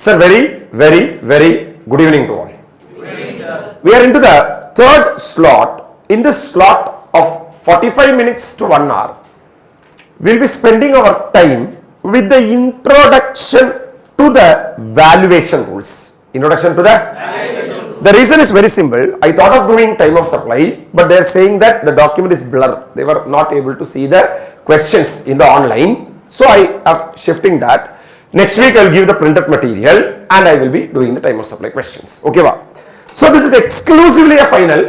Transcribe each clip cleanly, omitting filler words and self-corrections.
Sir, very good evening to all. Good evening, sir. We are into the third slot. In this slot of 45 minutes to 1 hour, we will be spending our time with the introduction to the valuation rules. Introduction to the valuation rules. The reason is very simple. I thought of doing time of supply, but they are saying that the document is blurred. They were not able to see the questions in the online. So I am shifting that. Next week I will give the printed material and I will be doing the time of supply questions. Okay, wow. So this is exclusively a final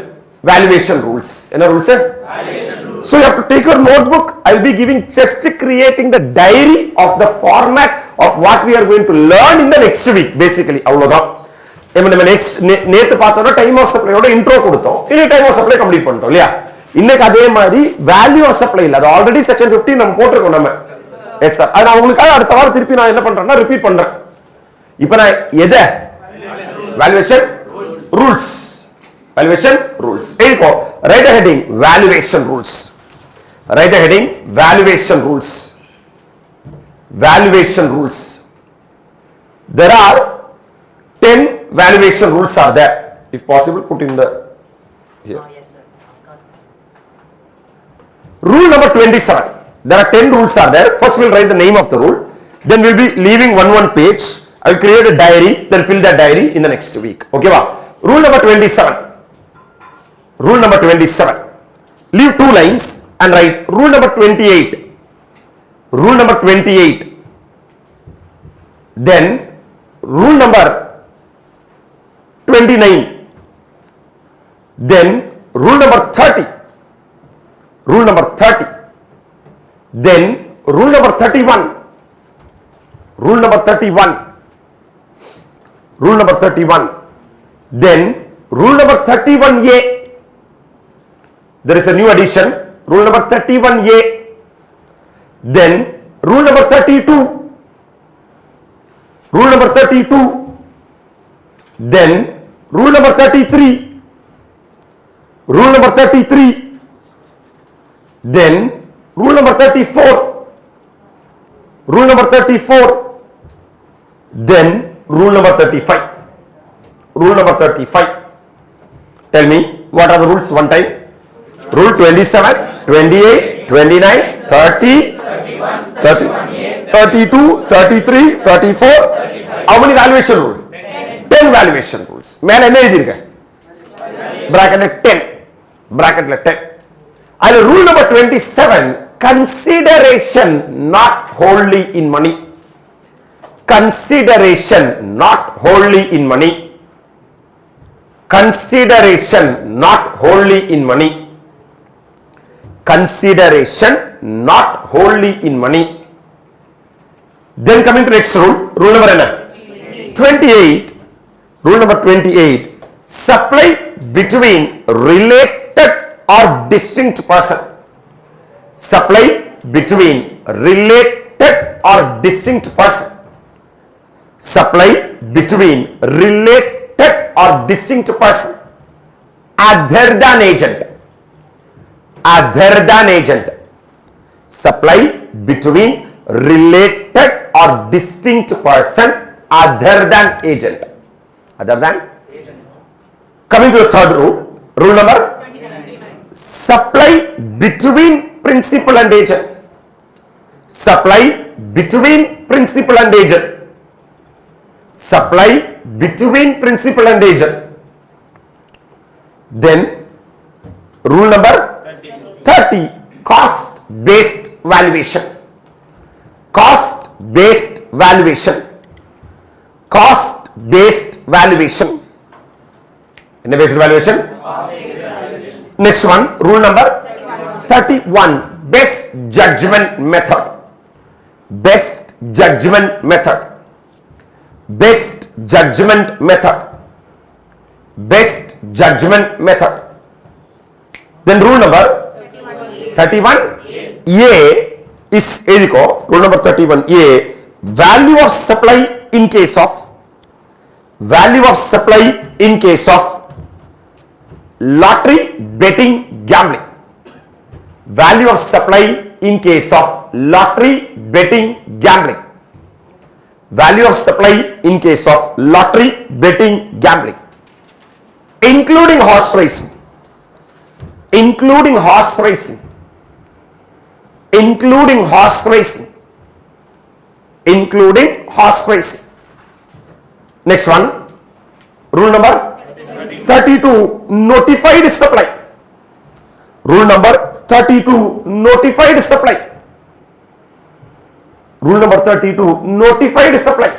valuation rules. Any rules, sir? Valuation rules. So you have to take your notebook. I will be giving just creating the diary of the format of what we are going to learn in the next week. Basically, avlodha. நம்ம next நேத்து பார்த்தோம்னா time of சப்ளையோட intro கொடுத்தோம். இனி time of supply complete பண்ணிட்டோம் இல்லையா? இன்னைக்கு அதே மாதிரி வேல்யூ ஆஃப் சப்ளை இல்ல. அது ஆல்ரெடி செக்ஷன் 15 நம்ம போட்டுருக்கோம் நம்ம. Yes sir. அது நான் உங்களுக்காக அடுத்த வாரம் திருப்பி நான் என்ன பண்றேன்னா ரிப்பீட் பண்றேன். இப்போ நான் எதை valuation rules. Valuation rules. Here write the heading valuation rules. Write the heading valuation rules. Valuation rules. There are 10 valuation rules are there. If possible, put in the here. Yes, sir. Rule number 27. There are 10 rules are there. First we'll write the name of the rule. Then we'll be leaving one page. I will create a diary. Then fill that diary in the next week. Okay, wow. Rule number 27. Rule number 27. Leave 2 lines and write rule number 28. Rule number 28. Then rule number 29. Then rule number 30. Rule number 30. Then rule number 31. Rule number 31. Rule number 31. Then rule number 31A. There is a new addition. Rule number 31A. Then rule number 32. Rule number 32. Then rule number 33. Rule number 33. Then rule number 34. Rule number 34. Then rule number 35. Rule number 35. Tell me what are the rules one time? Rule 27, 28, 29, 30, 32, 33, 34. How many valuation rules? 10 valuation rules. மேல என்ன எழுதிருக்க? Bracket 10. Bracket 10. And rule number 27, consideration not wholly in money. Consideration not wholly in money. Consideration not wholly in money. Consideration not wholly in money. Then coming to next rule, rule number 28. Rule number 28, supply between related or distinct person. Supply between related or distinct person. Supply between related or distinct person other than agent. Other than agent. Supply between related or distinct person other than agent. Other than agent. Coming to the third rule. Rule number 29. Supply between principal and agent. Supply between principal and agent. Supply between principal and agent. Then rule number 30, cost based valuation. Cost based valuation. Cost based valuation. In the based valuation? Next one, rule number 31, best judgment method. Best judgment method. Best judgment method. Best judgment method. Then rule number 31A is rule number 31A, value of supply in case of lottery betting gambling. Value of supply in case of lottery betting gambling. value of supply in case of lottery, betting, gambling, including horse racing, including horse racing, including horse racing, including horse racing. Next one, rule number 32, notified supply. Rule number 32, notified supply. Rule number 32, notified supply.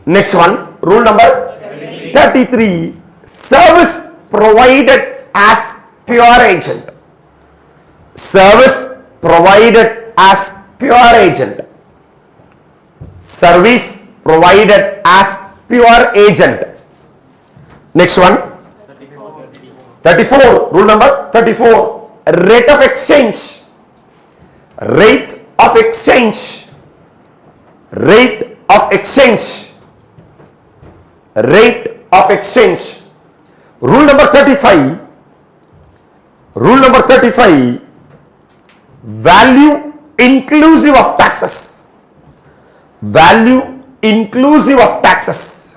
Next one, rule number 33, service provided as pure agent. Service provided as pure agent. Service provided as pure agent. Next one, 34, rule number 34, rate of exchange. Rate of exchange. Rate of exchange. Rate of exchange. Rule number 35, rule number 35, value inclusive of taxes. Value inclusive of taxes.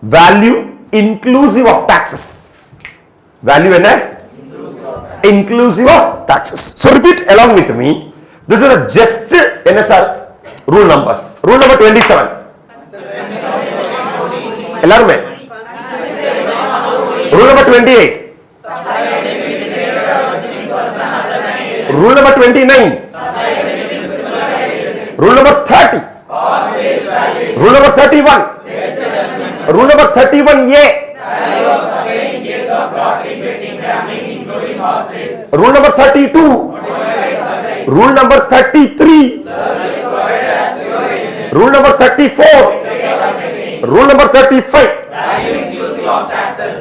Value inclusive of taxes. Value inclusive of taxes. So repeat along with me. This is a just NSR rule numbers. Rule number 27. Alarme. Rule number 28. Rule number 29. Rule number 30. Rule number 31. Rule number 31A. Rule number 32. Rule number 33. Rule number 34. Rule number 35.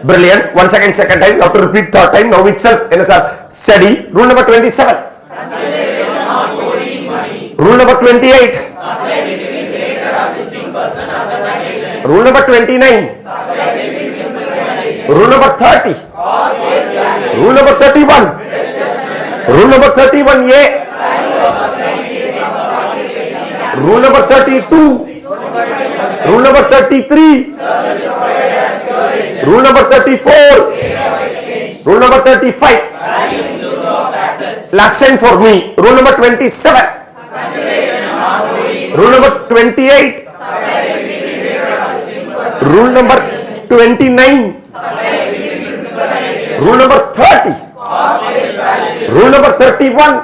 Brilliant. Once again, second time. You have to repeat third time. Now itself, study. Rule number 27. Rule number 28. Rule number 29. Rule number 30. Rule number 31. Rule number 31A. Rule number 32. Rule number 33. Rule number 34. Rule number 35. Last time for me. Rule number 27. Rule number 28. Rule number 29. Rule number 30. Rule number 31.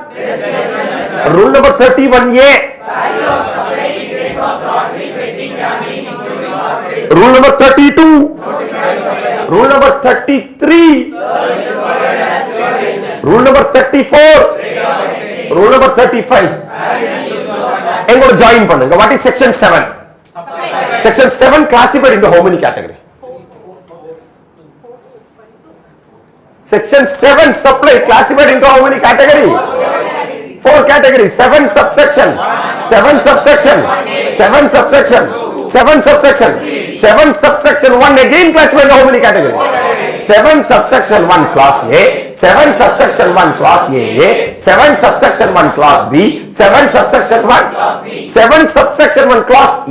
Rule number 31A. Rule number 32. Rule number 33. Rule number 34. Rule number 35. Engoda join பண்ணுங்க. What is section 7? Section 7 classified into how many category? Section 7 supply classified into how many category? 4 categories. 7 subsection. 7 subsection. 7 subsection. 7 subsection. 7 subsection 1 again classified into how many category? 7 subsection 1 class A. 7 subsection 1 class AA. 7 subsection 1 class B. 7 subsection 1. 7 subsection 1 class A.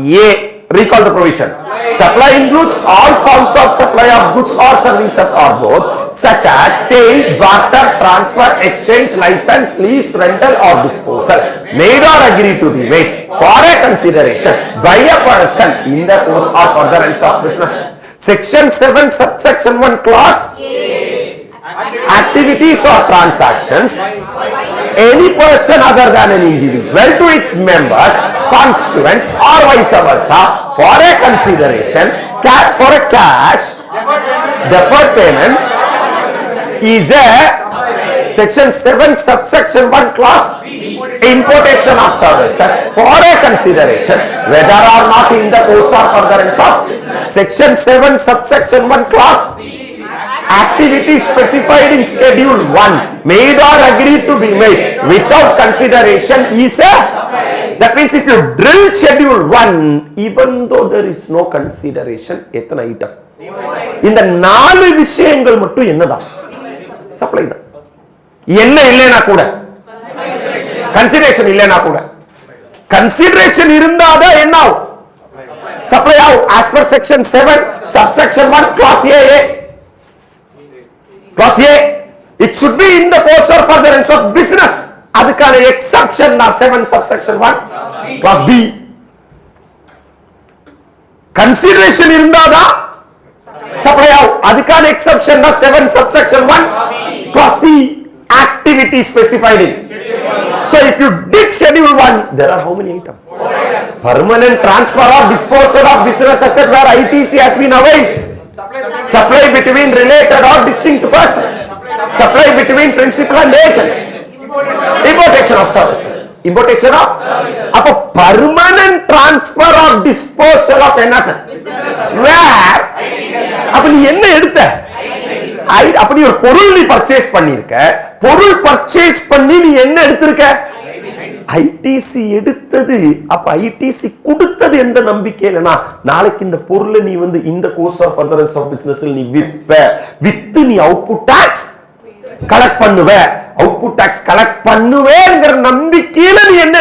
Recall the provision. Supply includes all forms of supply of goods or services or both, such as sale, barter, transfer, exchange, license, lease, rental or disposal, made or agreed to be made for a consideration by a person in the course or furtherance of business. Section 7 subsection 1 class activities or transactions any person other than an individual to its members, constituents or vice versa for a consideration for a cash deferred payment is a section 7 subsection 1 class importation of services for a consideration whether or not in the course or furtherance of section 7 subsection 1 class activities specified in schedule 1 made or agreed to be made without consideration is a, that means if you drill schedule 1 even though there is no consideration எத்தனை item இந்த 4 விஷயங்கள் மட்டும் என்னதான் supply தான் என்ன இல்லைனா கூட consideration இல்லைனா கூட கன்சிடரேஷன் இருந்தாதான் என்ன ஆகும்? சப்ளை ஆகும். as per section 7 subsection 1 clause A. clause A, it should be in the course or furtherance of business. அதுக்கான exception na 7 subsection 1 clause B. consideration இருந்தாதான் சப்ளை ஆகும். அதுக்கான exception na 7 subsection 1 clause C. activity specified in. So if you did schedule 1, there are how many items? Permanent transfer or disposal of business asset where ITC has been availed. Supply between related or distinct person. Supply between principal and agent. Importation of services. Importation of அப்ப permanent transfer or disposal of an asset where அப்ப நீ என்ன எடுத்த? அப்படி ஒரு பொருள் நீ purchase பண்ணிருக்க. பொருள் பர்ச்சேஸ் பண்ணி நீ என்ன எடுத்திருக்க? ஐடிசி எடுத்தது. அப்ப ஐடிசி கொடுத்தது எந்த நம்பிக்கையிலனா நாளைக்கு இந்த பொருளை நீ வந்து இந்த கோர்ஸ் ஆஃப் ஃபர்தரன்ஸ் ஆஃப் பிசினஸ்ல நீ வித்து நீ அவுட்புட் டாக்ஸ் கலெக்ட் பண்ணுவ. அவுட்புட் டாக்ஸ் கலெக்ட் பண்ணுவேங்கிற நம்பிக்கையில நீ என்ன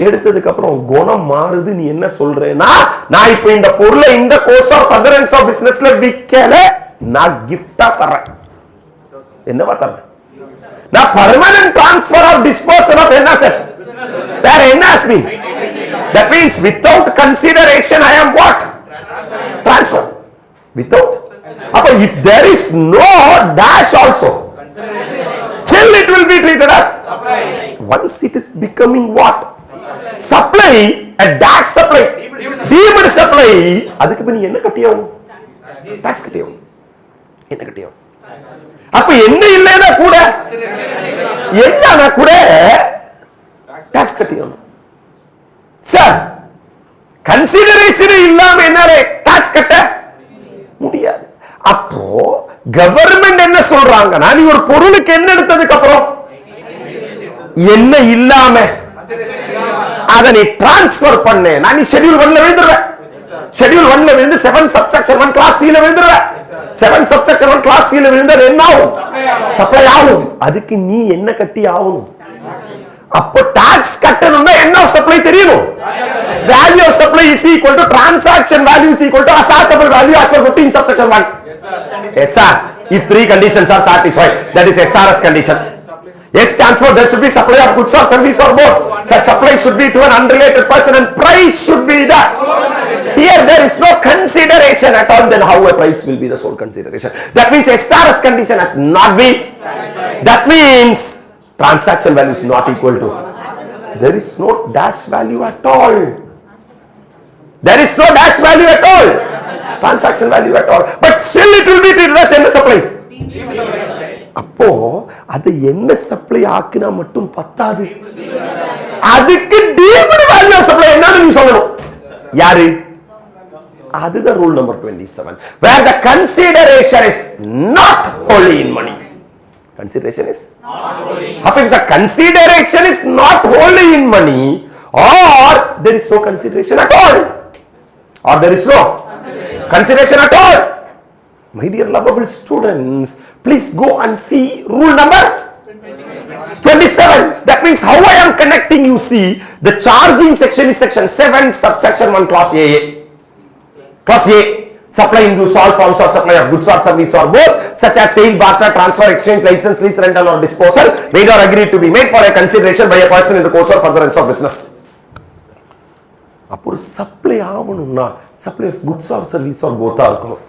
எடுத்ததுக்கு அப்புறம் குணம் மாறுது. நீ என்ன சொல்றேன்னா நான் இப்ப இந்த பொருளை இந்த கோர்ஸ் ஆஃப் ஃபர்தரன்ஸ் ஆஃப் பிசினஸ்ல விக்கல, நான் கிஃப்டா தரேன். என்னவா தரேன்? நான் permanent transfer or disposal of an asset where n has been. That means without consideration I am what? Transfer. Without. Appa if there is no dash also, still it will be treated as supply. Once it is becoming what? Supply, a dash supply, deemed supply. அதுக்கு நீ என்ன கட்டியாகும்? Tax கட்டியாகும். என்ன கட்டியாகும்? அப்ப என்ன இல்லைன்னா கூட என்னன்னா கூட டாக்ஸ் கட்டிக்கணும். சார் கன்சிடரேஷன் இல்லாம என்னால டாக்ஸ் கட்ட முடியாது. அப்போ கவர்மெண்ட் என்ன சொல்றாங்கன்னா நீ ஒரு பொருளுக்கு என்ன எடுத்ததுக்கு அப்புறம் என்ன இல்லாம அதை நீ டிரான்ஸ்பர் பண்ண, நான் நீ ஷெட்யூல் 1ல விழுந்துடுற. ஷெட்யூல் 1ல விழுந்து 7 சப்செக்ஷன் 1 கிளாஸ் C ல விழுந்துடுற. 7 சப்செக்ஷன் 1 கிளாஸ் C ல விழுந்தது என்ன ஆகும்? சப்ளை ஆகும். அதுக்கு நீ என்ன கட்டி ஆகணும்? அப்போ டாக்ஸ் கட்டணும்னா என்ன சப்ளை தெரியணும். Value of supply is equal to transaction value is equal to assessable value as per 15 subsection 1. Yes sir. If 3 conditions are satisfied, that is SRS condition. Yes stands for there should be supply of goods or service or both. Such supply should be to an unrelated person and price should be that. Here there is no consideration at all. Then how a price will be the sole consideration? That means SRS condition has not been. That means transaction value is not equal to. There is no dash value at all. There is no dash value at all. Transaction value at all. But still it will be treated as என்ன supply. அப்போ அது என்ன supply ஆக்கினா மட்டும் பத்தாது. அதுக்கு deemed value of supply என்னன்னு நீ சொல்லணும். யாரு? அதுதான் rule number 27. Where the consideration is not wholly in money. Consideration is not wholly. If the consideration is not wholly in money, or there is no consideration at all, or there is no consideration at all. My dear lovable students, please go and see rule number 27. That means how I am connecting, you see, the charging section is section 7 subsection 1 clause A. Clause A, supply includes all forms of supply of goods or service or both, such as sale, barter, transfer, exchange, license, lease, rental or disposal, made or agreed to be made for a consideration by a person in the course or furtherance of business. அப்போ supply ஆகணும்னா supply of goods or service or போத்தா இருக்கணும்.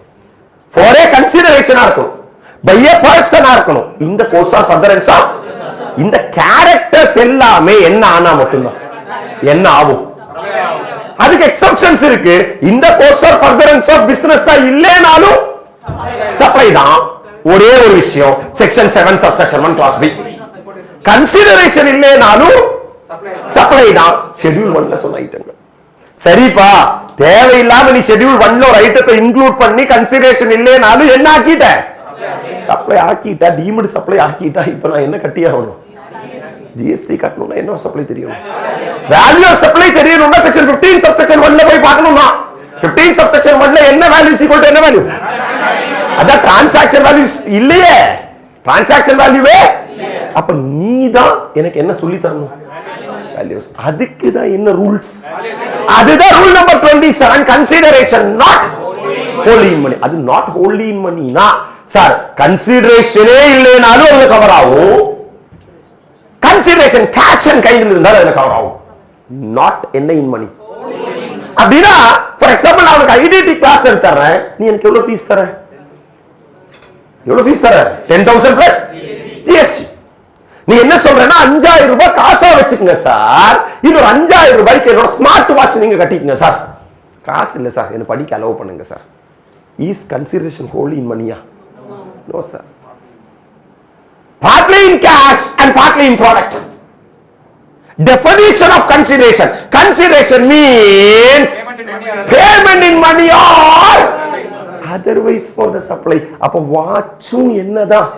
For a consideration இருக்கணும். By a person இருக்கணும். In the course of furtherance of, இந்த characters எல்லாமே என்ன ஆனா மட்டும்தான் என்ன ஆகும். அதுக்கு எக்ஸெப்ஷன்ஸ் இருக்கு. இந்த course of furtherance of business இல்லேனாலும் சப்ளை தான். ஒரே ஒரு விஷயம் section 7 subsection 1 clause B. Consideration இல்லேனாலும் சப்ளை தான். ஷெட்யூல் 1ல சொன்ன ஐட்டங்கள். சரிப்பா, தேவையில்லாம நீ ஷெட்யூல் 1ல ஒரு ஐட்டத்தை இன்க்ளூட் பண்ணி கன்சிடரேஷன் இல்லேனாலும் என்ன ஆக்கிட்ட? சப்ளை ஆக்கிட்டா, டீம்டு சப்ளை ஆக்கிட்டா. இப்போ நான் என்ன கட்டி ஆகணும்? ஜிஎஸ்டி கட்டணும்னா என்ன சப்ளை தெரியும்? வேல்யூ ஆஃப் சப்ளை தெரியணும்னா செக்ஷன் 15 சப்செக்ஷன் 1ல போய் பார்க்கணும்னா 15 சப்செக்ஷன் 1ல என்ன வேல்யூ இஸ் ஈக்குவல் டு என்ன வேல்யூ? அத டிரான்சாக்ஷன் வேல்யூ இல்லையே. டிரான்சாக்ஷன் வேல்யூவே. அப்ப நீ தான் எனக்கு என்ன சொல்லி தரணும்? values. அதுக்கு தான் என்ன ரூல்ஸ்? அதுதான் rule number 27, consideration not wholly in money. அது நாட் ஹோலி இன் மணினா சார் கன்சிடரேஷனே இல்லைனாலும் அதுல கவர் ஆகும். கன்சிடரேஷன் கேஷ் அண்ட் கைண்ட்ல இருந்தாலும் அதுல கவர் ஆகும். நாட் என்ன இன் மணி அப்படின்னா, ஃபார் எக்ஸாம்பிள் நான் உனக்கு ஐடென்டி கிளாஸ் எடுத்துறேன், நீ எனக்கு எவ்வளவு ஃபீஸ் தர? எவ்வளவு ஃபீஸ் தர? 10,000 பிளஸ் ஜிஎஸ்டி. நீ என்ன சொல்றேன்னா 5,000 ரூபாய் காசா வச்சுக்கங்க சார், இன்னொரு 5,000 ரூபாய்க்கு என்னோட ஸ்மார்ட் வாட்ச் நீங்க கட்டிக்கங்க சார். காசு இல்ல சார், என்ன படிக்க அலோவ் பண்ணுங்க sir. Is consideration wholly in மணியா? No sir. Partly in cash and partly in product. Definition of consideration. Consideration means payment in money or otherwise for the supply. அப்ப வாட்சும் என்னதான்?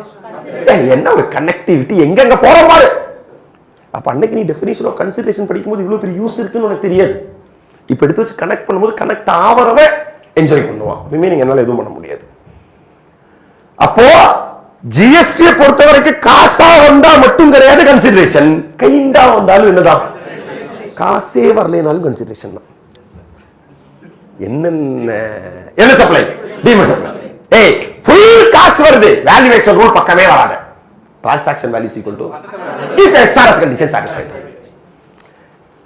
என்ன ஒரு கனெக்டிவிட்டி, எங்க போற பாரு. அப்ப அன்னைக்கு நீ டெஃபினிஷன் ஆஃப் கன்சிடரேஷன் படிக்கும்போது இவ்வளவு பெரிய யூஸ் இருக்குன்னு உனக்கு தெரியாது. இப்ப எடுத்து வச்சு கனெக்ட் பண்ணும்போது கனெக்ட் ஆவறவே என்ஜாய் பண்ணுவான். ரிமைனிங் என்னால எதுவும் பண்ண முடியாது. அப்போ ஜிஎஸ்டி பொறுத்த வரைக்கும் காசா வந்தா மட்டும் கிடையாது கன்சிடரேஷன், கைண்டா வந்தாலும் என்னதான்? காசே வரலைனாலும் கன்சிடரேஷன் தான். என்ன சப்ளை? Demat supply. ஏய் ஃபுல் காசு வருது, வேல்யூவேஷன் ரூல் பக்கமே வராது. Transaction value equal to if SRS condition satisfied.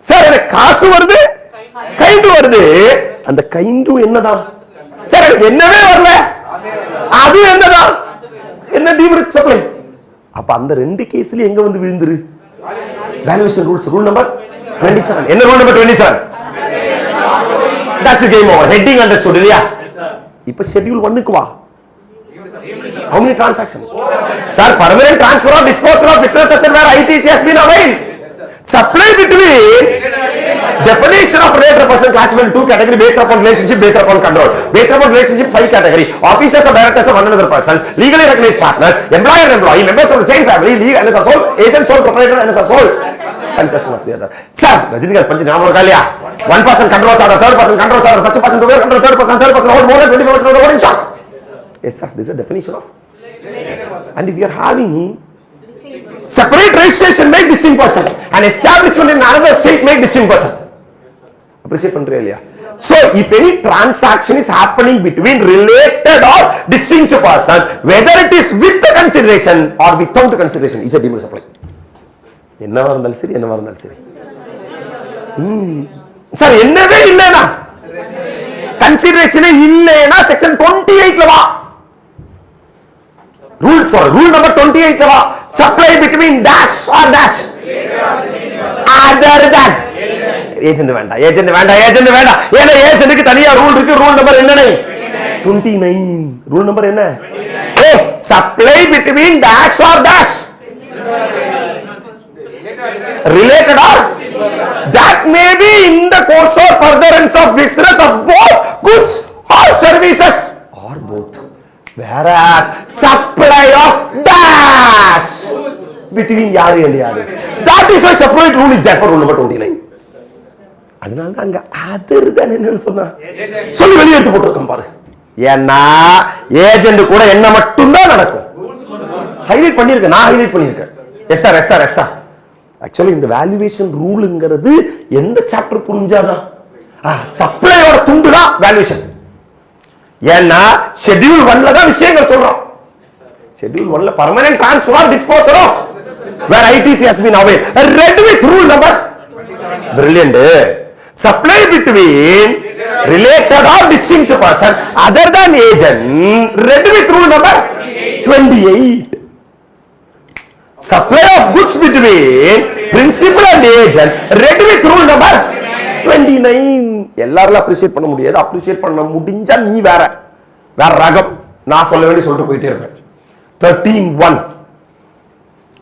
Sir எனக்கு காசு வருது, கைண்டு வருது, அந்த கைண்டு என்னதான்? சார் எனக்கு என்னவே வரல, அது என்னதான்? என்ன டிமேட் சப்ளை? அப்ப அந்த ரெண்டு கேஸ்ல எங்க வந்து விழுந்துரு? Valuation rules, rule number 27. என்ன rule number 27? That's a game over. Heading understood இல்லையா? இப்ப schedule 1க்கு வா. How many transaction? Sir, permanent transfer or disposal of business asset where ITC has been availed. Supply between definition of related person classified in 2 category based upon relationship, based upon control. Based upon relationship 5 category. Officers or directors of one another persons, legally recognized partners, employer and employee, members of the same family, legal and as a sole agent, sole proprietor and as a sole concession of the other. Sir, Rajinikanth Panchi ஞாபகம் இருக்கா இல்லையா? One person controls other, third person controls other, such a person together control third person hold more than 24% of the voting stock. Yes sir, this is a definition of. And if you are having separate registration make distinct person and establishment in another state make distinct person. Appreciate பண்றீங்க இல்லையா? So if any transaction is happening between related or distinct person, whether it is with the consideration or without the consideration, is a deemed supply. என்னவா இருந்தாலும் சரி, என்னவா இருந்தாலும் சரி. Sir என்னவே இல்லைனா, கன்சிடரேஷனே இல்லைனா செக்ஷன் 28ல வா. ரூல் நம்பர் 28ல வா. Supply between dash or dash other than agent வேண்டாம், ஏஜென்ட் வேண்டாம், ஏஜென்ட் வேண்டாம். ஏன்னா ஏஜென்ட்க்கு தனியா ரூல் இருக்கு. ரூல் நம்பர் என்ன? 29. ரூல் நம்பர் என்ன? A supply between dash or dash related or that may be in the course of furtherance of business of both goods or services or both. Whereas supply of dash between யாரு and யாரு, that is why separate rule is there for rule number 29. அதனால தான் அங்க other தான் என்னன்னு சொன்னா சொல்லி வெளியே எடுத்து போட்டுருக்கோம் பாரு. ஏன்னா ஏஜென்ட் கூட என்ன மட்டும் தான் நடக்கும். ஹைலைட் பண்ணிருக்கேன், நான் ஹைலைட் பண்ணிருக்கேன். Yes sir, yes sir, yes sir. Actually இந்த வேல்யூவேஷன் ரூல்ங்கிறது எந்த சாப்டர் புரிஞ்சாதான்? சப்ளையோட துண்டு தான் வேல்யூவேஷன். ஏன்னா ஷெட்யூல் 1ல தான் விஷயங்கள் சொல்றோம். ஷெட்யூல் 1ல permanent transfer or disposal of where ITC has been availed. Read with rule number. Brilliant. Supply between related or distinct person other than agent. Read with rule number 28. Supply of goods between principal and agent. Read with rule number 29. எல்லாரும் appreciate பண்ண முடியாது. Appreciate பண்ண முடிஞ்சா நீ வேற ரகம். நான் சொல்ல வேண்டிய சொல்லிட்டு போயிட்டே இருப்பேன். 13(1)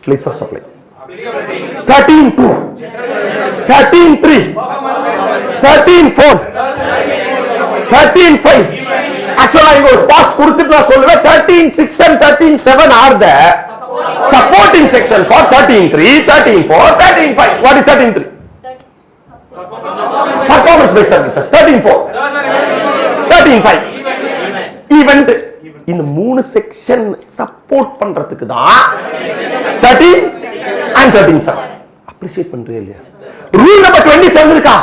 place of supply. 13(2), 13(3), 13(4), 13(5). Actually I will pass கொடுத்துட்டு நான் சொல்லுவேன் 13(6) and 13(7) are the supporting section for 13(3), 13(4), 13(5). What is 13(3)? Performance based services. 13(4), 13(5). Event. இந்த மூணு செக்ஷன் சப்போர்ட் பண்றதுக்கு தான் 13 and 13(7). அப்ரிஷியேட் பண்றீங்க இல்லையா? ரூல் நம்பர் 27 இருக்கா,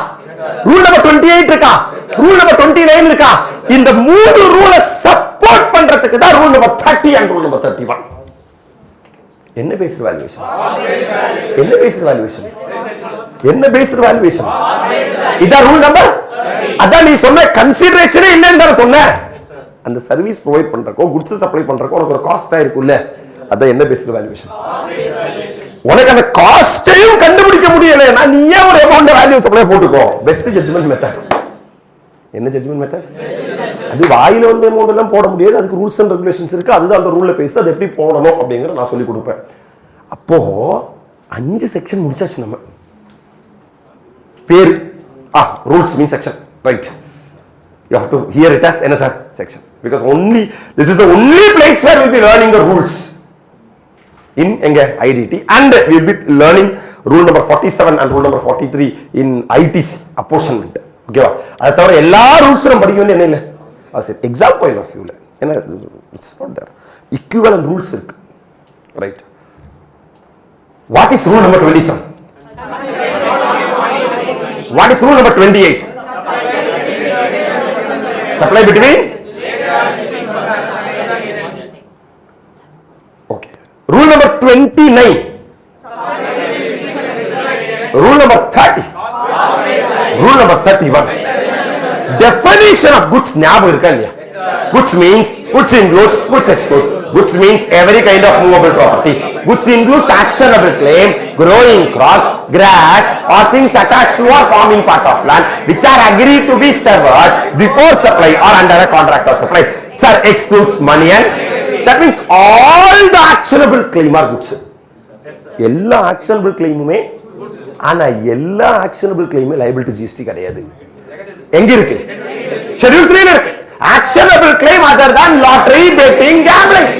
ரூல் நம்பர் 28 இருக்கா, ரூல் நம்பர் 29 இருக்கா? இந்த மூணு ரூலை சப்போர்ட் பண்றதுக்கு தான் rule number 30 and rule number 31. என்ன பேஸ்ட் வேல்யூவேஷன்? என்ன பேஸ்ட் வேல்யூவேஷன்? என்ன பேஸ்ட் வேல்யூவேஷன்? இதான் ரூல் நம்பர். அதான் நீ சொன்ன கன்சிடரேஷனே இல்லைன்னு சொன்ன. அந்த சர்வீஸ் ப்ரொவைட் பண்றக்கோ குட்ஸ் சப்ளை பண்றக்கோ உனக்கு ஒரு காஸ்ட் ஆயிருக்குல்ல, அதான் என்ன பேஸ்ட் வேல்யூவேஷன். உனக்கு அந்த காஸ்டையும் கண்டுபிடிக்க முடியலன்னா நீயே ஒரு அமௌண்ட் வேல்யூ சப்ளை போட்டுக்கோ. Best judgement method. என்ன ஜட்ஜ்மெண்ட் மெத்தட்? அது வாயில வந்து அமௌண்ட் எல்லாம் போட முடியாது, அதுக்கு ரூல்ஸ் அண்ட் ரெகுலேஷன்ஸ் இருக்கு. அதுதான் அந்த ரூல்ல பேசி அது எப்படி போடணும் அப்படிங்கறத நான் சொல்லி கொடுப்பேன். அப்போ 5 செக்ஷன் முடிச்சாச்சு. நம்ம பேர் rules mean section, right? You have to hear it as என்ன sir section, because only this is the only place where we will be learning the rules in எங்க IDT, and we will be learning rule number 47 and rule number 43 in ITC apportionment. ஓகேவா? அது தவிர எல்லா ரூல்ஸும் படிக்க வேண்டிய என்ன இல்லை. அது எக்ஸாம் பாயிண்ட் ஆஃப் வியூல ஏன்னா it's not there. Equivalent rules இருக்கு, right? What is rule number 27? What is rule number 28? Supply between? Okay. Rule number 29. Rule number 30. Rule number 31. Definition of goods ஞாபகம் இருக்கா இல்லையா? Goods means, goods includes, goods excludes. Goods means every kind of movable property. Goods includes actionable claim, growing crops, grass or things attached to or forming part of land which are agreed to be severed before supply or under a contract of supply. Sir, excludes money and that means all the actionable claim are goods. எல்லா actionable claimமே, ஆனா எல்லா actionable claimமே liable to GST கிடையாது. எங்க இருக்கு? Schedule 3 ல இருக்கு. Actionable claim other than lottery, betting, gambling.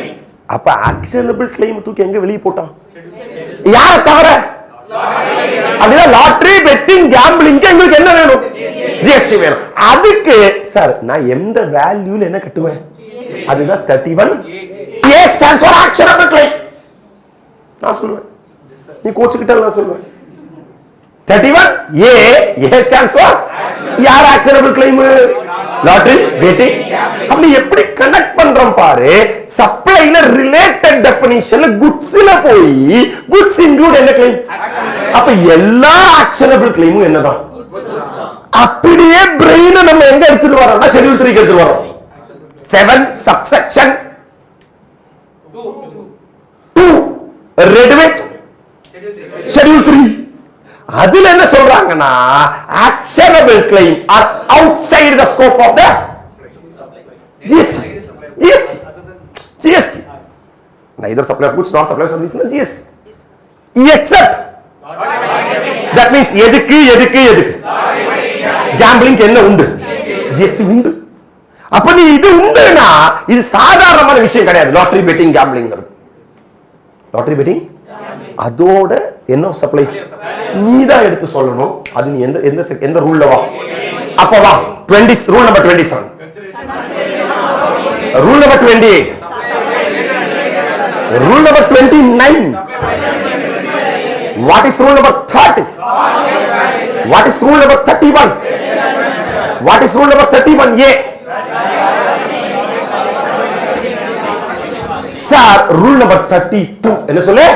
அப்ப actionable claim தூக்கி எங்க வெளிய போட்டான்? யார தவிர? அப்படினா லாட்டரி, பெட்டிங், கேம்பிளிங்க்கு எங்களுக்கு என்ன வேணும்? ஜிஎஸ்டி வேணும். அதுக்கு சார் நான் எந்த வேல்யூல என்ன கட்டுவேன்? அதுதான் 31 A stands for actionable claim. நான் சொல்லுவேன், நீ கோச்சுக்கிட்ட நான் சொல்லுவேன் 31 A stands for யார் actionable claim? Lottery, betting. அப்படி எப்படி கனெக்ட் பண்றோம் பாரு. சப்ளைல ரிலேட்டட் டெஃபினிஷன்ல குட்ஸ்ல போய் குட்ஸ் இன்க்ளூட் என்ன கிளைம்? அப்ப எல்லா ஆக்ஷனபிள் கிளைமும் என்னதான்? அப்படியே பிரெயின் நம்ம எங்க எடுத்துட்டு வரோம்னா ஷெட்யூல் 3 க்கு எடுத்துட்டு வரோம். 7 சப்செக்ஷன் 2 ரெட் வித் ஷெட்யூல் 3. அதுல என்ன சொல்றாங்கன்னா actionable claim are outside the scope of the GST. Neither supply of goods nor supply of services is GST. Except that means எதுக்கு gambling என்ன உண்டு? GST உண்டு. அப்ப நீ இது உண்டுனா இது சாதாரணமான விஷயம் கிடையாது. லாட்டரி, பெட்டிங், கேம்பிளிங்கிறது லாட்டரி, பெட்டிங் அதோட என்ன சப்ளை நீ தான் எடுத்து சொல்லணும். அது நீ எந்த ரூல்ல வா? அப்ப வா 20 rule number 27, rule number 28, rule number 29. What is rule number 30? What is rule number 31? What is rule number 31A? Sir, rule number 32 என்ன சொல்லு?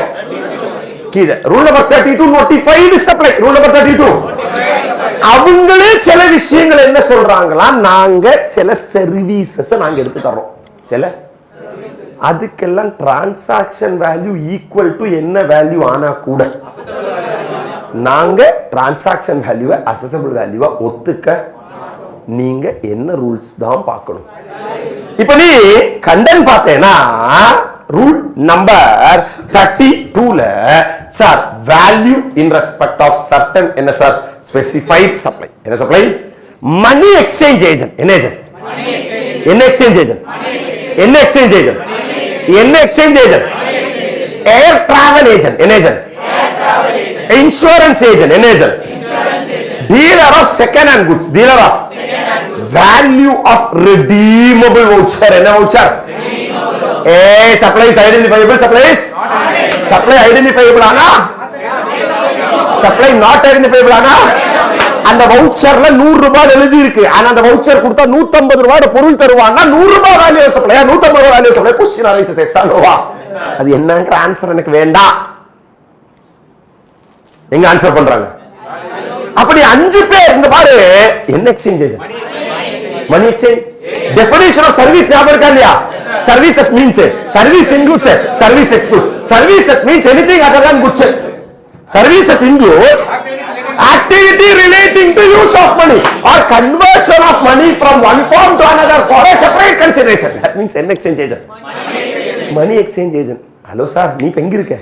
கீழ rule number 32 notified supply. rule number 32 அவங்களே சில விஷயங்கள் என்ன சொல்றாங்களா, நாங்க சில சர்வீசஸ் நாங்க எடுத்து தரோம். சில அதுக்கெல்லாம் டிரான்சாக்ஷன் வேல்யூ ஈக்குவல் டு என்ன வேல்யூ ஆனா கூட நாங்க டிரான்சாக்ஷன் வேல்யூவை அசஸபிள் வேல்யூவா ஒத்துக்க நீங்க என்ன ரூல்ஸ் தான் பார்க்கணும். இப்ப நீ கண்டென்ட் பார்த்தேனா ரூல் நம்பர் 32ல sir value in respect of certain என்ன சார் ஸ்பெசிஃபைட் சப்ளை. என்ன சப்ளை? Money exchange agent. என்ன ஏஜென்ட்? என்ன எக்ஸ்சேஞ்ச் ஏஜென்ட்? என்ன எக்ஸ்சேஞ்ச் ஏஜென்ட்? என்ன exchange agent? Air travel agent. என்ன ஏஜென்ட்? Insurance agent. என்ன agent? Dealer of second hand goods. Dealer of value of redeemable voucher. என்ன voucher? Supply is identifiable. Supply is supply identifiable ஆனா supply not identifiable. ஆனா அந்த வவுச்சர்ல 100 ரூபாய் எழுதி இருக்கு. ஆனா அந்த வவுச்சர் கொடுத்தா 150 ரூபாய் பொருள் தருவாங்க. 100 ரூபாய் வேல்யூ சப்ளை, 150 ரூபாய் value supply. Question analysis yes or நோவா? அது என்னங்கற ஆன்சர் எனக்கு வேண்டாம். எங்க ஆன்சர் பண்றாங்க? அப்படி 5 பேர் இங்க பாரு. என்ன exchange agent? Money exchange. Definition of service ஞாபகம் இருக்கா இல்லையா? Services means service includes service excludes. Services means anything other than goods. Services includes activity relating to use of money or conversion of money from one form to another for a separate consideration. That means an exchange agent. Money exchange agent. Hello sir, நீ எங்க இருக்க?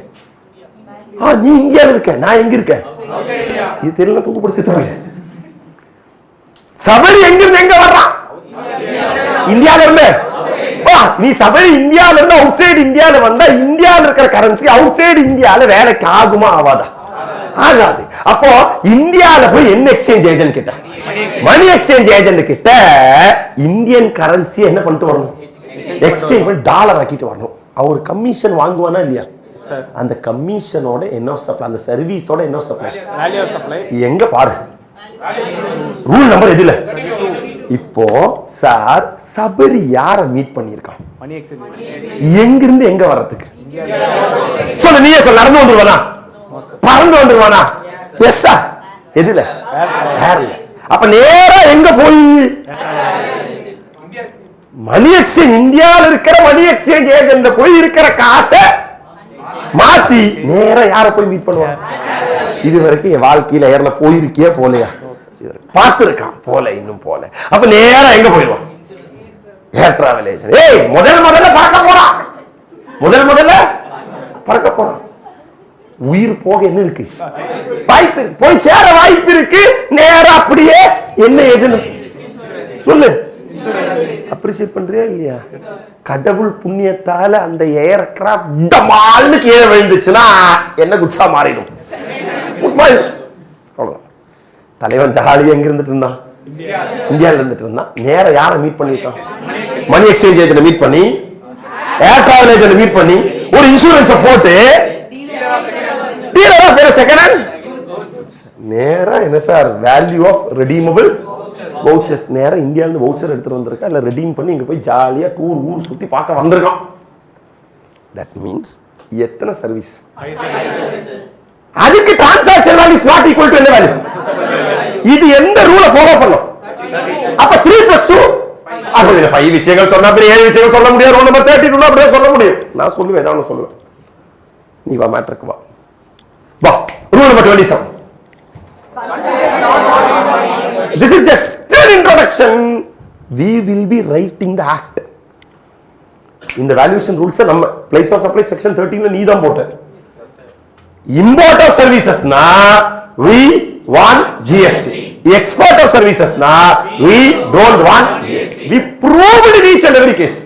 நீ இந்தியால இருக்க, நான் எங்க இருக்கேன்? இது தெரியல, தூக்கு பிடிச்சு தூக்கு. சபரி எங்க இருந்து எங்க வர்றான்? இந்தியால இருந்து. நீ சபரி இந்தியால இருந்து அவுட் சைடு இந்தியால வந்தா இந்தியால இருக்கிற கரன்சி அவுட் சைடு இந்தியால வேலைக்கு ஆகுமா ஆகாதா? ஆகாது. அப்போ இந்தியால போய் என்ன எக்ஸ்சேஞ்ச் ஏஜென்ட் கிட்ட, மணி எக்ஸ்சேஞ்ச் ஏஜென்ட் கிட்ட இந்தியன் கரன்சி என்ன பண்ணிட்டு வரணும்? எக்ஸ்சேஞ்ச் பண்ணி டாலர் ஆக்கிட்டு வரணும். அவர் கமிஷன் வாங்குவானா இல்லையா? அந்த கமிஷனோட என்ன சப்ளை, அந்த சர்வீஸோட என்ன சப்ளை, எங்க பாரு ரூல் நம்பர் எதுல? இப்போ சார் சபரி யார மீட் பண்ணிருக்கான்? எங்கிருந்து எங்க வர்றதுக்கு சொல்ல, நீயே சொல்ல. நடந்து வந்துருவானா? பறந்து வந்துருவானா? Yes sir. எதுல? ஏர்ல. அப்ப நேரா எங்க போய் மணி எக்ஸ்சேஞ்ச், இந்தியாவில் இருக்கிற மணி எக்ஸ்சேஞ்ச் ஏஜென்ட் போய் இருக்கிற காசை மாத்தி நேரா யார போய் மீட் பண்ணுவான்? இது வரைக்கும் என் வாழ்க்கையில ஏர்ல போயிருக்கே போலையா? பார்த்திருக்கான் போல, இன்னும் போல. அப்ப நேரா எங்க போயிடுவான்? ஏர் டிராவல் ஏஜென்ட். முதல்ல பறக்க போறான். முதல்ல பறக்க போறான். உயிர் போக என்ன இருக்கு? வாய்ப்பு இருக்கு. போய் சேர வாய்ப்பு இருக்கு. நேரா அப்படியே என்ன ஏஜென்ட் சொல்லு. அப்ரிஷியேட் பண்றியா இல்லையா? கடவுள் புண்ணியத்தால அந்த ஏர்கிராஃப்ட் டமால்னு கீழே விழுந்துச்சுன்னா என்ன குட்ஸா மாறிடும். அவ்வளவுதான். தலைவன் ஜஹாலி எங்க இருந்துட்டு இருந்தான்? இந்தியாவில் இருந்துட்டு இருந்தான். நேர யாரை மீட் பண்ணிருக்கான்? மணி எக்ஸ்சேஞ்ச் ஏஜென்ட் மீட் பண்ணி, ஏர் டிராவல் ஏஜென்ட் மீட் பண்ணி, ஒரு இன்சூரன்ஸ் போட்டு டீலர் ஆஃப் செகண்ட் ஹேண்ட் நேரா என்ன sir value of redeemable vouchers நேரா இந்தியால இருந்து வவுச்சர் எடுத்துட்டு வந்திருக்கா, இல்ல ரெடீம் பண்ணி இங்க போய் ஜாலியா ஊர் சுத்தி பார்க்க வந்திருக்கான். தட் மீன்ஸ் எத்தனை சர்வீஸ்? அதுக்கு transaction value is not equal to என்ன வேல்யூ? இது எந்த ரூலை ஃபாலோ பண்ணும்? அப்ப 3+2 அப்ப 5 விஷயங்கள் சொன்னா அப்புறம் 7 விஷயங்கள் சொல்ல முடியாது. ரூல் நம்பர் 32 அப்படியே சொல்ல முடியும். நான் சொல்லுவேன், ஏதாவது சொல்லுவேன். நீ வா மேட்ருக்கு வா. Rule number 27. This is just an introduction. We will be writing the act. In the valuation rules, நம்ம place of supply section 13 நீ தான் போட்ட. Import of services na we want GST. Export of services na we don't want GST. We proved in each and every case.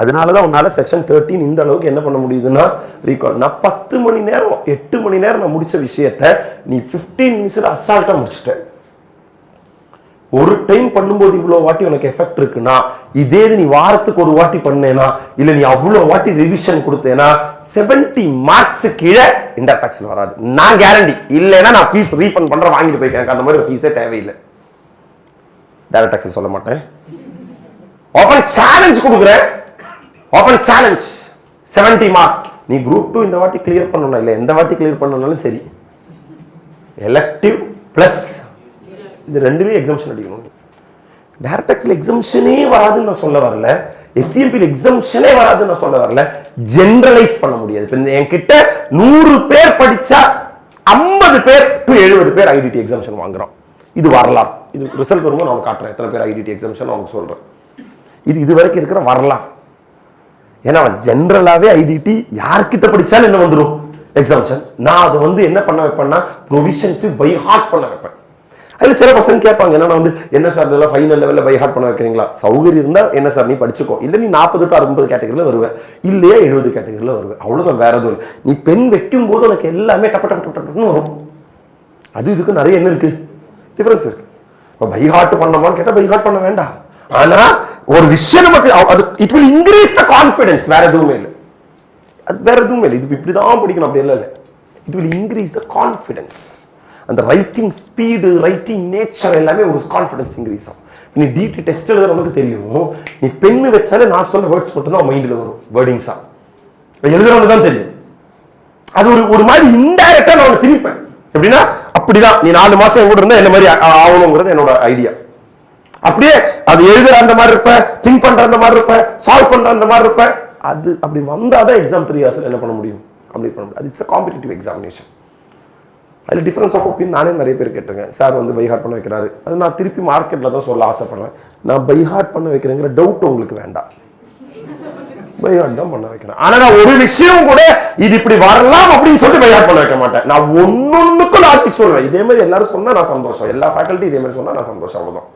அதனால தான் உன்னால section 13 இந்த அளவுக்கு என்ன பண்ண முடியுதுன்னா ரீகால். நான் 10 மணி நேரம் 8 மணி நேரம் நான் முடிச்ச விஷயத்தை நீ 15 மினிட்ஸ்ல அசால்ட்டா முடிச்சிட்ட. ஒரு டைம் பண்ணும்போது இவ்வளவு வாட்டி உனக்கு எஃபெக்ட் இருக்குன்னா, இதே நீ வாரத்துக்கு ஒரு வாட்டி பண்ணேனா, இல்ல நீ அவ்வளவு வாட்டி ரிவிஷன் கொடுத்தேனா 70 மார்க்ஸ் கீழே இன்டைரக்ட் டாக்ஸ்ல வராது. நான் கேரண்டி. இல்லைன்னா நான் ஃபீஸ் ரீஃபண்ட் பண்ற வாங்கிட்டு போய்க்க. எனக்கு அந்த மாதிரி ஃபீஸே தேவையில்லை. டைரக்ட் டாக்ஸ்ல சொல்ல மாட்டேன். ஓபன் சேலஞ்ச் கொடுக்குறேன். Open challenge 70 mark. நீ குரூப் 2 இந்த வாட்டி கிளியர் பண்ணணும், இல்லை எந்த வாட்டி கிளியர் பண்ணனாலும் சரி, எலெக்டிவ் பிளஸ் இது ரெண்டுலயும் எக்ஸம்ஷன் அடிக்கணும். டைரக்ட் டாக்ஸ்ல எக்ஸம்ஷனே வராதுன்னு நான் சொல்ல வரல, எஸ்சிஎம்பில எக்ஸம்ஷனே வராதுன்னு நான் சொல்ல வரல. ஜெனரலைஸ் பண்ண முடியாது. இப்போ என்கிட்ட 100 பேர் படிச்சா 50 பேர் டு 70 பேர் ஐடிடி எக்ஸம்ஷன் வாங்குறோம். இது வரலாறு. இது ரிசல்ட் வரும்போது நான் காட்டுறேன் எத்தனை பேர் ஐடிடி எக்ஸம்ஷன் அவங்க சொல்றேன். இது வரைக்கும் இருக்கிற வரலாறு. ஏன்னா ஜெனரலாவே ஐடிடி யார்கிட்ட படிச்சாலும் என்ன வந்துடும் எக்ஸாம்ஷன். நான் அதை என்ன பண்ண வைப்பேன்னா ப்ரொவிஷன்ஸ் பை ஹார்ட் பண்ண வைப்பேன். அதுல சில பசங்க கேட்பாங்க, என்ன என்ன சார் இதெல்லாம் ஃபைனல் லெவலில் பை ஹார்ட் பண்ண வைக்கிறீங்களா? சௌகரியம் இருந்தா என்ன சார் நீ படிச்சுக்கோ, இல்லை நீ 40 to 60 கேட்டகரியில் வருவேன், இல்லையா 70 கேட்டகரியில் வருவேன், அவ்வளோதான். வேற எதுவும் நீ பெண் வைக்கும் போது உனக்கு எல்லாமே டப்ப டப்பு டப்புன்னு வரும். அது இதுக்கு நிறைய என்ன இருக்கு, டிஃபரன்ஸ் இருக்கு. இப்போ பை ஹார்ட் பண்ணமான்னு கேட்டால் பை ஹார்ட் பண்ண வேண்டாம். ஆனா ஒரு விஷயம் நமக்கு அது it will increase the confidence. வேற எதுவுமே இல்லை, அது வேற எதுவுமே இல்லை. இது இப்படிதான் படிக்கணும் அப்படி இல்லை. It will increase the confidence. அந்த ரைட்டிங் ஸ்பீடு, ரைட்டிங் நேச்சர் எல்லாமே ஒரு கான்ஃபிடன்ஸ் இன்க்ரீஸ் ஆகும். நீ டிடி டெஸ்ட் எழுத நமக்கு தெரியும், நீ பெண்ணு வச்சாலே நான் சொன்ன வேர்ட்ஸ் மட்டும் தான் மைண்டில் வரும், வேர்டிங்ஸா எழுதுறவங்க தான் தெரியும். அது ஒரு மாதிரி இன்டைரக்டா நான் திணிப்பேன். எப்படின்னா அப்படிதான் நீ 4 மாசம் என் கூட இருந்தா என்ன மாதிரி ஆகணுங்கிறது என்னோட ஐடியா. அப்படியே அது எழுதுற அந்த மாதிரி இருப்ப, திங்க் பண்ற அந்த மாதிரி இருப்ப, சால்வ் பண்ற அந்த மாதிரி இருப்ப. அது அப்படி வந்தாதான் எக்ஸாம் 3 இயர்ஸ்ல என்ன பண்ண முடியும், கம்ப்ளீட் பண்ண முடியும். It's a competitive examination. அதில் டிஃபரன்ஸ் ஆஃப் ஒப்பீனியன் நானே நிறைய பேர் கேட்டிருக்கேன். சார் வந்து பை ஹார்ட் பண்ண வைக்கிறாரு, அது நான் திருப்பி மார்க்கெட்டில் தான் சொல்ல ஆசைப்படுறேன். நான் பை ஹார்ட் பண்ண வைக்கிறேங்கிற டவுட் உங்களுக்கு வேண்டாம், பை ஹார்ட் தான் பண்ண வைக்கிறேன். ஆனால் நான் ஒரு விஷயம் கூட இது இப்படி வரலாம் அப்படின்னு சொல்லிட்டு பை ஹார்ட் பண்ண வைக்க மாட்டேன். நான் ஒன்னொன்னுக்கும் லாஜிக் சொல்லுவேன். இதே மாதிரி எல்லாரும் சொன்னா நான் சந்தோஷம், எல்லா ஃபேக்கல்ட்டி இதே மாதிரி சொன்னா நான் சந்தோஷம், அவ்வளோதான்.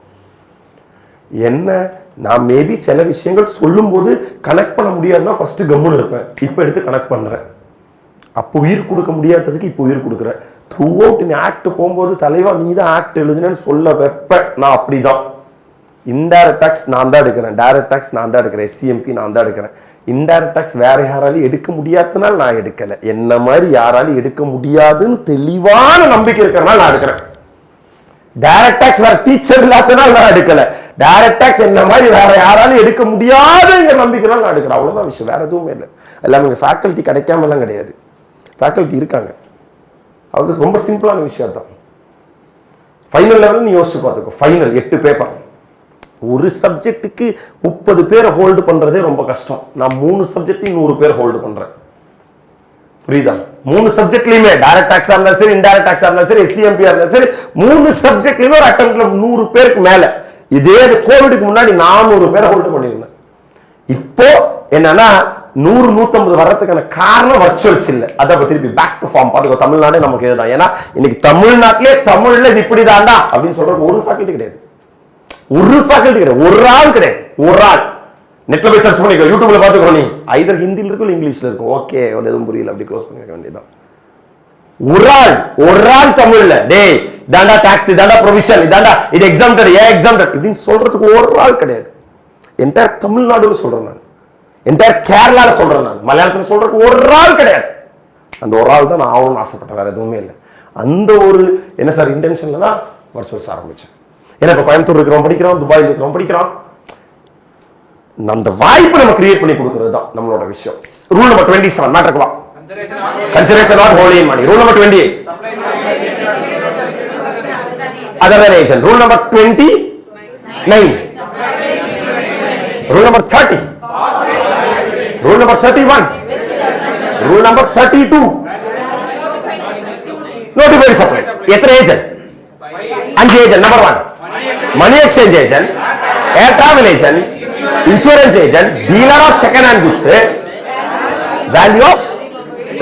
என்ன நான் மேபி சில விஷயங்கள் சொல்லும் போது கனெக்ட் பண்ண முடியாதுன்னா ஃபர்ஸ்ட் கம்முன்னு இருப்பேன். இப்போ எடுத்து கனெக்ட் பண்றேன். அப்போ உயிர் கொடுக்க முடியாததுக்கு இப்போ உயிர் கொடுக்குறேன். த்ரூ அவுட் நீ ஆக்ட் போகும்போது தலைவா நீ தான் ஆக்ட் எழுதுனேன்னு சொல்ல வைப்பேன். நான் அப்படிதான். இன்டைரக்ட் டாக்ஸ் நான் தான் எடுக்கிறேன், டைரக்ட் டாக்ஸ் நான் தான் எடுக்கிறேன், எஸ்சிஎம்பி நான் தான் எடுக்கிறேன். இன்டைரக்ட் டாக்ஸ் வேற யாராலையும் எடுக்க முடியாததுனால நான் எடுக்கல, என்ன மாதிரி யாராலையும் எடுக்க முடியாதுன்னு தெளிவான நம்பிக்கை இருக்கிறனால நான் எடுக்கிறேன். டைரக்ட் டாக்ஸ் வேற டீச்சர் இல்லாதனால நான் எடுக்கல, டைரக்ட் டாக்ஸ் என்ன மாதிரி வேற யாராலும் எடுக்க முடியாதுங்கிற நம்பிக்கைனால நான் எடுக்கிறேன். அவ்வளவுதான் விஷயம், வேற எதுவுமே இல்லை. எல்லாமே ஃபேக்கல்ட்டி கிடைக்காம எல்லாம் கிடையாது, ஃபேக்கல்ட்டி இருக்காங்க. அவருக்கு ரொம்ப சிம்பிளான விஷயம் தான். ஃபைனல் லெவல் நீ யோசிச்சு பார்த்துக்கோ. ஃபைனல் 8 பேப்பர், ஒரு சப்ஜெக்டுக்கு 30 பேரை ஹோல்டு பண்றதே ரொம்ப கஷ்டம். நான் 3 சப்ஜெக்டையும் 100 பேர் ஹோல்டு பண்றேன். புரியுதா? 3 சப்ஜெக்ட்லயுமே டைரக்ட் டாக்ஸா இருந்தாலும் சரி, இன்டைரக்ட் டாக்ஸா இருந்தாலும் சரி, எஸ்சிஎம்பி இருந்தாலும் சரி, 3 சப்ஜெக்ட்லயுமே ஒரு அட்டெம்ப்ட்ல 100 பேருக்கு மேல. இதே கோவிடுக்கு முன்னாடி 400 பேரை ஹோல்டு பண்ணிருந்தேன். இப்போ என்னன்னா 100-150 வர்றதுக்கான காரணம் வர்ச்சுவல்ஸ் இல்ல. அதை திருப்பி பேக் டு ஃபார்ம் பாத்துக்கோ. தமிழ்நாடே நமக்கு இதுதான். ஏன்னா இன்னைக்கு தமிழ்நாட்டிலே தமிழ்ல இது இப்படிதான்டா அப்படின்னு சொல்றது ஒரு ஃபேக்கல்ட்டி கிடையாது, ஒரு ஃபேக்கல்ட்டி கிடையாது, ஒரு ஆள் கிடையாது. ஒரு ஆள் நெட்ல போய் சர்ச் பண்ணிக்கோ, யூடியூப்ல பாத்துக்கோ. நீ ஐதர் ஹிந்தில இருக்கும் இல்ல இங்கிலீஷ்ல இருக்கும். ஓகே, எதுவும் புரியல அப்படி க்ளோஸ் பண்ணிக்க வேண்டியதான். ஒரு ஆள் தமிழ்ல டேய் இதாண்டா டாக்ஸ், இதாண்டா ப்ரொவிஷன், இதாண்டா இது எக்ஸாம்டட், எக்ஸாம்டட் இப்படின்னு சொல்றதுக்கு ஒரு ஆள் கிடையாது. என்டையர் தமிழ்நாடுல சொல்றேன் நான், என்டையர் கேரளால சொல்றேன் நான், மலையாளத்துல சொல்றதுக்கு ஒரு ஆள் கிடையாது. அந்த ஒரு ஆள் தான் நான் ஆகணும்னு ஆசைப்பட்டேன், வேற எதுவுமே இல்லை. அந்த ஒரு என்ன சார் இன்டென்ஷன்ல தான் வர்ச்சுவல்ஸ் ஆரம்பிச்சேன். ஏன்னா இப்போ கோயம்புத்தூர் இருக்கிறோம் படிக்கிறோம், துபாயில் இருக்கிறோம் படிக்கிறோம், அந்த வாய்ப்பு நம்ம கிரியேட் பண்ணி கொடுக்கிறது தான் நம்மளோட விஷயம். Rule number 27 நாட்டக்குவா consideration not holding in money. Rule number 28 other than agent. Rule number 29. Rule number 30. Rule number 31. Rule number 32. Notified supply. எத்தனை agent? 5 agent. Number 1 money exchange agent, air travel agent, insurance agent, dealer of second hand goods, value of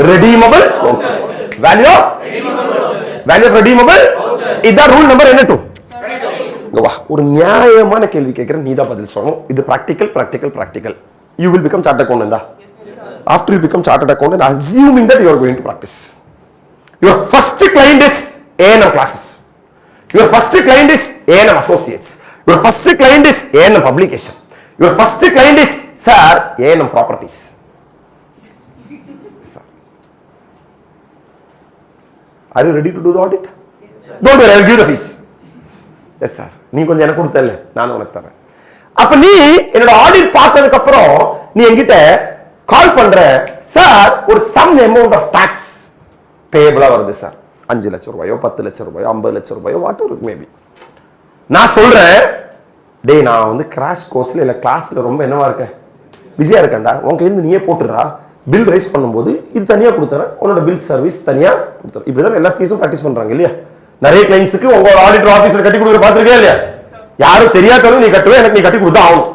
redeemable vouchers. Value of redeemable. இதான் rule number என்ன 2. வா, ஒரு நியாயமான கேள்வி கேட்கிறேன், நீ தான் பதில் சொல்லணும். இது practical. You will become chartered accountant. After you become chartered accountant, assuming that you are going to practice, your first client is A&M classes. Your first client is A&M associates. Your first client is A&M publication. Your first client is sir A&M properties. Are you ready to do the audit? Yes, sir. Don't worry, I will give the fees. Yes sir. நீ கொஞ்சம் எனக்கு கொடுத்தல, நான் உனக்கு தரேன். அப்ப நீ என்னோட audit பார்த்ததுக்கு அப்புறம் நீ என்கிட்ட கால் பண்ற, சார் ஒரு சம் அமௌண்ட் ஆஃப் டாக்ஸ் பேயபிளா வருது சார், 5 லட்சம் ரூபாயோ 10 லட்சம் ரூபாயோ 50 லட்சம் ரூபாயோ வாட் எவர் மேபி. நான் சொல்றேன், டேய் நான் வந்து கிராஷ் கோர்ஸ்ல இல்ல கிளாஸ்ல ரொம்ப என்னவா இருக்கேன், பிஸியா இருக்கேன்டா, உன் கையில நீயே போட்டுறா, பில் ரைஸ் பண்ணும்போது இது தனியா கொடுத்துறேன், உன்னோட பில் சர்வீஸ் தனியா கொடுத்துறேன். இப்படிதான் எல்லா சீஸும் ப்ராக்டிஸ் பண்றாங்க இல்லையா? நிறைய கிளைண்ட்ஸுக்கு உங்களோட ஆடிட்டர் ஆஃபீஸர் கட்டி கொடுக்குற பார்த்துருக்கே இல்லையா? யாரும் தெரியாதவங்க நீ கட்டுவே, எனக்கு நீ கட்டி கொடுத்தா ஆகணும்.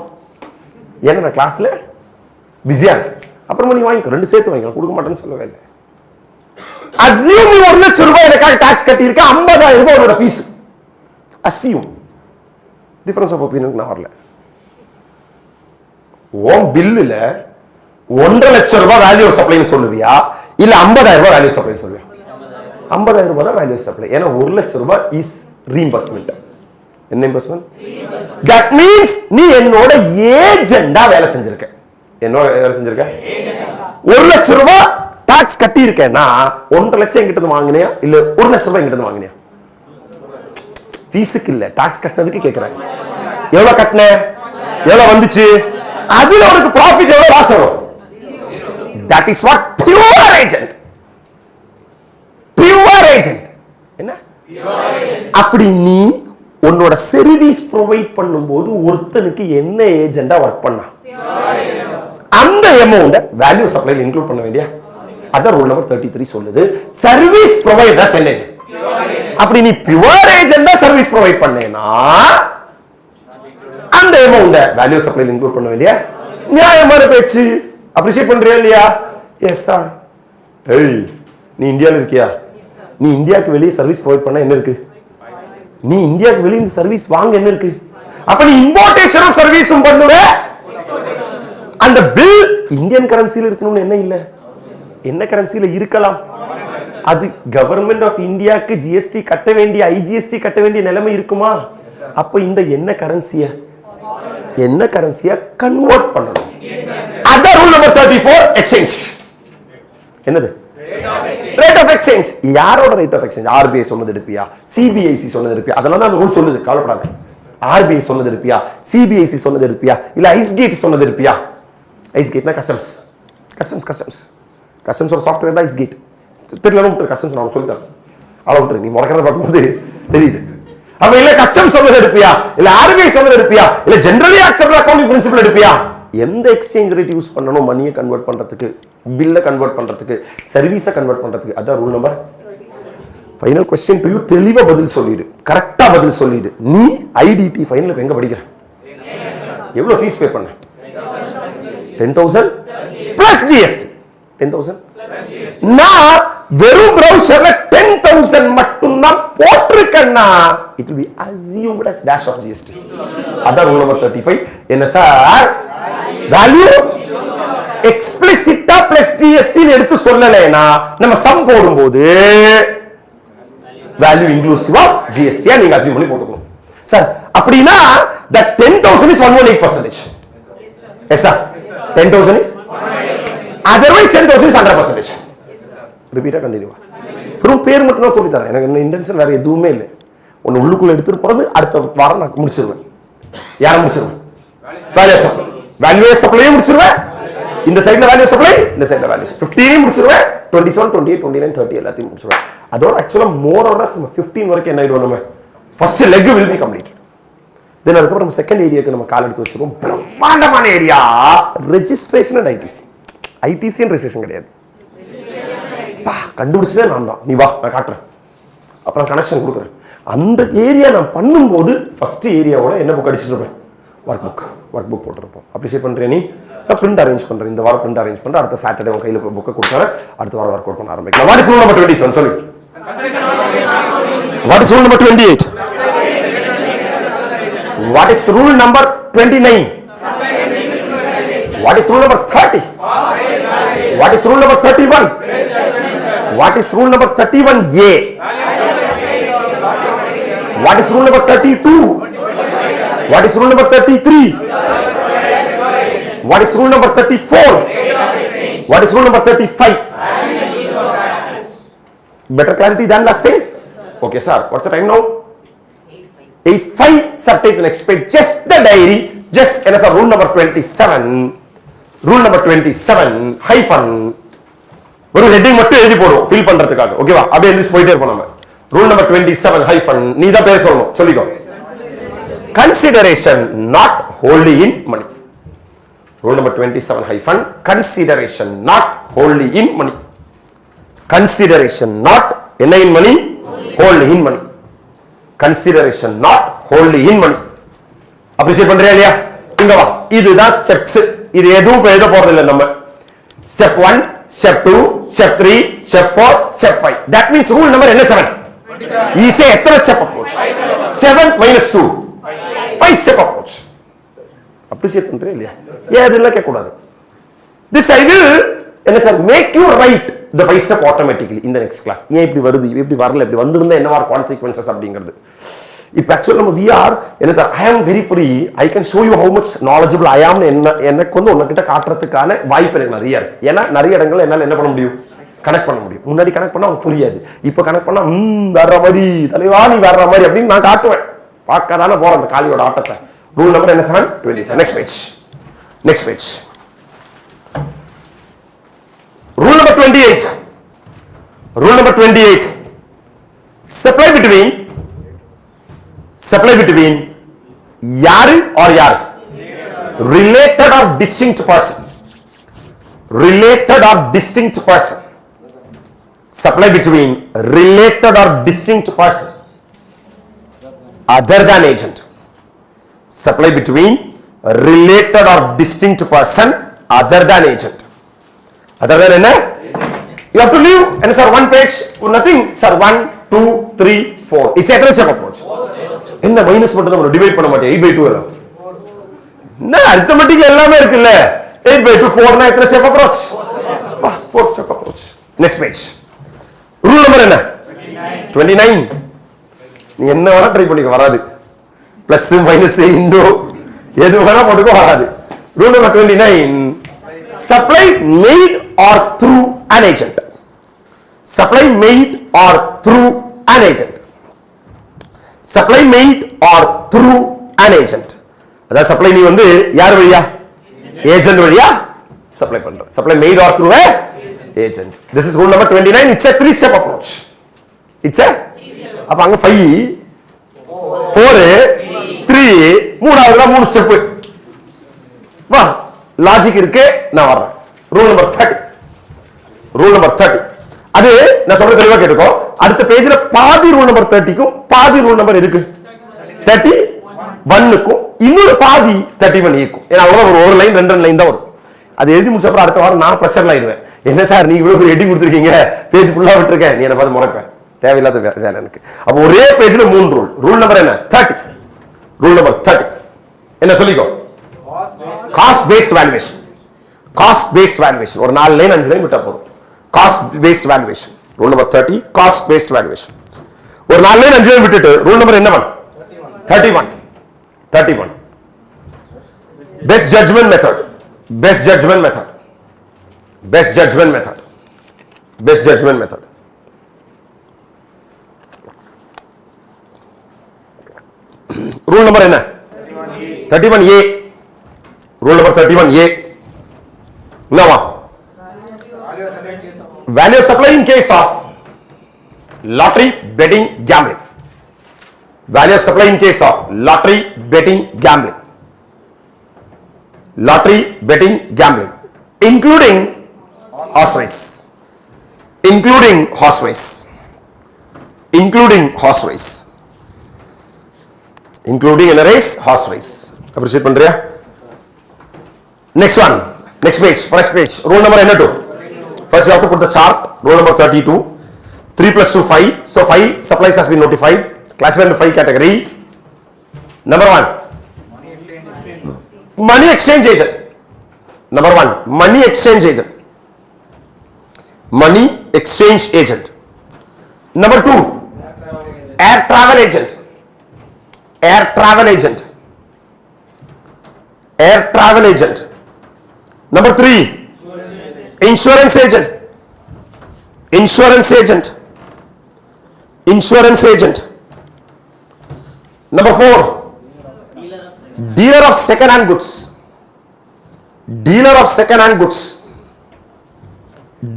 ஏன்னா நான் கிளாஸ்ல பிஸியா இருக்கேன். அப்புறமா நீ வாங்கிக்கோ, 2 சேர்த்து வாங்கிக்கலாம், கொடுக்க மாட்டேன்னு சொல்லவே இல்லை. அசியூம் நீ 1 லட்சம் ரூபாய் எனக்காக டாக்ஸ் கட்டி இருக்க, 50,000 ரூபாய் உன்னோட fees. Assume. Difference of opinion நான் வரல. ஓம் பில்லுல 1.5 லட்சம் ரூபாய் வேல்யூ ஆஃப் சப்ளைன்னு சொல்லுவியா, இல்ல 50,000 ரூபாய் வேல்யூ சப்ளைன்னு சொல்லுவியா? 50,000 ரூபாய் தான் வேல்யூ சப்ளை. ஏன்னா 1 லட்சம் ரூபாய் இஸ் ரீஇம்பர்ஸ்மெண்ட். என்ன இம்பர்ஸ்மெண்ட்? தட் மீன்ஸ் நீ என்னோட ஏஜெண்டா வேலை செஞ்சிருக்க. என்னோட வேலை செஞ்சிருக்க 1 லட்சம் ரூபாய் டாக்ஸ் கட்டி இருக்கேன்னா 1.5 லட்சம் எங்கிட்ட வாங்கினியா இல்ல 1 லட்சம் ரூபாய் எங்கிட்ட வாங்கினியா? ஃபீஸுக்கு இல்ல, டாக்ஸ் கட்டினதுக்கு கேக்குறாங்க. எவ்வளவு கட்டின, எவ்வளவு வந்துச்சு, அதுல உனக்கு ப்ராஃபிட் எவ்வளவு லாஸ் ஆகும். That is what pure agent. Pure agent என்ன? அப்படி நீ உன்னோட சர்வீஸ் ப்ரொவைட் பண்ணும்போது ஒருத்தனுக்கு என்ன ஏஜெண்டா ஒர்க் பண்ணா அந்த அமௌண்ட் வேல்யூ சப்ளைல இன்க்ளூட் பண்ண வேண்டிய அத ரூல் நம்பர் 33 சொல்லுது. சர்வீஸ் ப்ரொவைடர்ஸ் என்ன ஏஜென்ட். அப்படி நீ பியூர் ஏஜெண்டா சர்வீஸ் ப்ரொவைட் பண்ணேனா அந்த அமௌண்ட் வேல்யூ சப்ளைல இன்க்ளூட் பண்ண வேண்டிய நியாயமான பேச்சு. அப்ரிஷியேட் பண்றியா இல்லையா? Yes sir. ஏய், நீ இந்தியால இருக்கியா? நீ இந்தியாவுக்கு வெளியே சர்வீஸ் ப்ரொவைட் பண்ண என்ன இருக்கு? நீ இந்தியாவுக்கு வெளியே இந்த சர்வீஸ் வாங்க என்ன இருக்கு? அப்ப நீ இம்போர்ட்டேஷனும் சர்வீஸும் பண்ணுவ. அந்த பில் இந்தியன் கரன்சில இருக்கணும்னு என்ன இல்ல, என்ன கரன்சில இருக்கலாம். அது கவர்மெண்ட் ஆஃப் இந்தியாக்கு ஜிஎஸ்டி கட்ட வேண்டிய, ஐஜிஎஸ்டி கட்ட வேண்டிய நிலைமை இருக்குமா? அப்ப இந்த என்ன கரன்சிய கன்வெர்ட் பண்ணணும். அதான் ரூல் நம்பர் 34 எக்ஸ்சேஞ்ச். என்னது? Rate of exchange. யாரோட ரேட் ஆஃப் எக்ஸ்சேஞ்ச்? ஆர்பிஐ சொன்னது எடுப்பியா, சிபிஐசி சொன்னது எடுப்பியா? அதெல்லாம் தான் அந்த ரூல் சொல்லுது, கவலைப்படாத. ஆர்பிஐ சொன்னது எடுப்பியா, சிபிஐசி சொன்னது எடுப்பியா, இல்ல ஐஸ்கேட் சொன்னது எடுப்பியா? ஐஸ்கேட்னா கஸ்டம்ஸ். கஸ்டம்ஸோட சாஃப்ட்வேர் தான் ஐஸ்கேட். தெரியல விட்டு கஸ்டம்ஸ் நான் சொல்லி தரேன். அவ்வளோ விட்டு நீ முடக்கிறத பார்க்கும்போது தெரியுது. அப்ப இல்ல கஸ்டம்ஸ் சொன்னது எடுப்பியா, இல்ல ஆர்பிஐ சொன்னது எடுப்பியா, இல்ல ஜெனரலி அக்செப்டட் அக்கவுண்டிங் பிரின்சிபல் எடுப்பியா? எந்த எக்ஸ்சேஞ்ச் ரேட் யூஸ் பண்ணணும் மணியை கன்வெர்ட் பண்றதுக்கு, பில்லை கன்வெர்ட் பண்றதுக்கு, சர்வீஸை கன்வெர்ட் பண்றதுக்கு? அதான் rule number. Final question to you. தெளிவா பதில் சொல்லிடு, கரெக்டா பதில் சொல்லிடு. நீ ஐடிடி ஃபைனல் எங்க படிக்கிற? எவ்வளவு ஃபீஸ் பே பண்ண? 10,000 பிளஸ் ஜிஎஸ்டி. 10,000 நான் வெறும் பிரவுசர்ல 10,000 மட்டும் தான் போட்டிருக்கேன்னா it will be assumed as dash of GST. அதான் ரூல் நம்பர் 35. என்ன சார்? வேல்யூ எக்ஸ்பிளிசிட்டா பிளஸ் ஜிஎஸ்டி எடுத்து சொல்லலைனா நம்ம சம் போடும்போது வேல்யூ இன்க்ளூசிவ் ஆஃப் ஜிஎஸ்டி நீங்க அஸ்யூம் பண்ணி போட்டுக்கணும். சார் அப்படினா that 10,000 is 118%. Yes sir. 10,000 is otherwise 10,000 is 100%. ரிப்பீட்டா கண்டினியூவா. வெறும் பேர் மட்டும் தான் சொல்லி தரேன். எனக்கு இன்டென்ஷன் வேற எதுவுமே இல்லை. ஒன்னு உள்ளுக்குள்ள எடுத்துட்டு போறது அடுத்த வாரம் நான் முடிச்சிருவேன். யாரை முடிச்சிருவேன்? Value supply. வேல்யூ சப்ளையே முடிச்சிருவேன். இந்த சைடுல வேல்யூ சப்ளை, இந்த சைடுல வேல்யூ 15 முடிச்சிருவேன். 27, 28, 29, 30 எல்லாத்தையும் முடிச்சிருவேன். அதோட ஆக்சுவலா மோர் ஆர் லெஸ் நம்ம 15 வரைக்கும் என்ன ஆயிடுவோம்? நம்ம first leg will be completed. தென் அதுக்கப்புறம் நம்ம செகண்ட் ஏரியாக்கு நம்ம கால் எடுத்து வச்சிருக்கோம். பிரம்மாண்டமான area registration and ITC. ITC and registration கிடையாது. கண்டுபிடிச்சதே நான் தான். நீ வா நான் காட்டுறேன், அப்புறம் கனெக்ஷன் கொடுக்குறேன். அந்த ஏரியா நான் பண்ணும்போது ஃபர்ஸ்ட் ஏரியாவோட என்ன புக் அடிச்சிருப்பேன்? ஒர்க் புக் போட்டிருப்போம். அப்ரிஷியேட் பண்றேன். நீ நான் பிரிண்ட் அரேஞ்ச் பண்றேன். இந்த வாரம் பிரிண்ட் அரேஞ்ச் பண்றேன். அடுத்த சாட்டர்டே உங்க கையில புக்கை கொடுக்குறேன். அடுத்த வாரம் ஒர்க் அவுட் பண்ண ஆரம்பிக்கலாம். What is rule number 27? சொல்லு. What is rule number 28? What is rule number 29? What is rule number 30? What is rule number 31? What is rule number 31A? What is rule number 32? What is rule number 33? What is rule number 34? What is rule number 35? Better clarity than last time? Okay sir, what's the time now? 8:05. Sir, take the next page. Just the diary. Just sir, rule number 27. Rule number 27 hyphen ஒரு heading மட்டும் எழுதி போடுவோம் fill பண்றதுக்காக. ஓகேவா? அப்படியே எழுதி போயிட்டே இருப்போம் நம்ம. ரூல் நம்பர் 27 ஹைஃபன் நீ தான் பேர் சொல்லணும். சொல்லிக்கோ. Consideration not wholly in money. Rule number 27 hyphen consideration not wholly in money. Consideration not என்ன in money? Wholly in money. Consideration not wholly in money. Appreciate பண்றியா இல்லையா? இங்க வா. இதுதான் ஸ்டெப்ஸ். இது எதுவும் எழுத போறது இல்லை நம்ம. Step 1, step 2, step 3, step 4, step 5. That means rule number என்ன 7? You say எத்தனை step approach? 7 minus 2. 5 step approach. Appreciate பண்றே இல்லையா? ஏன் இதெல்லாம் கேட்க கூடாது. This I will என்ன sir make you write the 5 step automatically in the next class. ஏன் இப்படி வருது, இப்படி வரல, இப்படி வந்திருந்தா என்ன மாதிரி consequences அப்படிங்கிறது. இப்போ ஆக்சுவலா நம்ம VR என்ன sir I am very free. I can show you how much knowledgeable I am. எனக்கு வந்து உன்கிட்ட காட்டுறதுக்கான வாய்ப்பு எனக்கு நிறைய இருக்கு. ஏன்னா நிறைய இடங்கள்ல என்னால என்ன பண்ண முடியும்? கனெக்ட் பண்ண முடியும். முன்னாடி கனெக்ட் பண்ணா அவனுக்கு புரியாது. இப்போ கனெக்ட் பண்ணா வேற மாதிரி தலைவா நீ வேற மாதிரி அப்படின்னு நான் காட்டுவேன். பார்க்க தானே போறேன் அந்த காளியோட ஆட்டத்தை. ரூல் நம்பர் என்ன 727. Next page. Next page. Rule number 28. Rule number 28. Supply between யாரு or யாரு? Related or distinct person. Related or distinct person. Supply between related or distinct person other than agent. Supply between related or distinct person other than agent. Other than என்ன? You have to leave and sir one page nothing sir 1 2 3 4 it's a three-step approach. என்ன minus மட்டும் நம்ம divide பண்ண மாட்டோம் 8/2 எல்லாம். என்ன அரித்மெட்டிக்ல எல்லாமே இருக்குல்ல. 8/2 4 னா எத்தனை step approach? 4 step approach. Next page. Rule number என்ன? 29. நீ என்ன வேணா ட்ரை பண்ணிக்க வராது. பிளஸ் மைனஸ் இன்டோ எது வேணா போட்டுக்க வராது. Rule number 29. Supply made or through an agent. Supply made or through an agent. Supply made or through an agent. அதாவது சப்ளை நீ வந்து யார் வழியா? ஏஜென்ட் வழியா சப்ளை பண்ற. Supply made or through a agent. This is rule number 29. It's a three-step approach. It's a அப்ப அங்க 5 4 3 மூணாவதுல 3 step. வா லாஜிக் இருக்கு. நான் வர்றேன். Rule number 30. Rule number 30. அது நான் சொல்ற தெளிவா கேட்டுக்கோ. அடுத்த பேஜ்ல பாதி ரூல் நம்பர் 30க்கும் பாதி ரூல் நம்பர் எதுக்கு 31க்கும் இன்னொரு பாதி 31 இருக்கும். ஏன்னா அவ்வளவுதான் ஒரு லைன் 2 லைன் தான் வரும். அது எழுதி முடிச்ச அப்புறம் அடுத்த வாரம் நான் பிரஷர்ல ஆயிடுவேன். என்ன சார் நீங்க இவ்வளவு ஹெட்டிங் கொடுத்துருக்கீங்க, பேஜ் ஃபுல்லா விட்டுருக்கேன், நீ என்ன பார்த்து முறைப்பேன். தேவையில்லாத வேலை எனக்கு. அப்போ ஒரே பேஜ்ல 3 ரூல். ரூல் நம்பர் என்ன? 30. ரூல் நம்பர் 30 என்ன சொல்லிக்கோ? Cost based valuation. Cost based valuation ஒரு 4 லைன் 5 லைன் விட்டா போதும். Cost based valuation. Rule number 30 cost based valuation. ஒரு 4 லைன் 5 லைன் விட்டுட்டு ரூல் நம்பர் என்ன? 31. 31. Best judgment method. Best judgment method. Best judgment method. Best judgment method. Rule number என்ன? 31A. Rule number 31A. Now, value supply in case of lottery, betting, gambling. Value supply in case of lottery, betting, gambling. Lottery, betting, gambling, including horse race. Including horse race. Including horse race. Including in a race, horse race. Appreciate பண்றியா? Next one. Next page. First page. Rule number என்ன 2? First you have to put the chart. Rule number 32. 3 plus 2 5. So 5 supplies has been notified. Classified into 5 category. Number 1. Money exchange agent. Number 1. Money exchange agent. Money exchange agent. Number 2. Air travel agent. Air travel agent. Air travel agent. Number 3. Insurance agent. Insurance agent. Insurance agent. Number 4. Dealer of second hand goods. Dealer of second hand goods.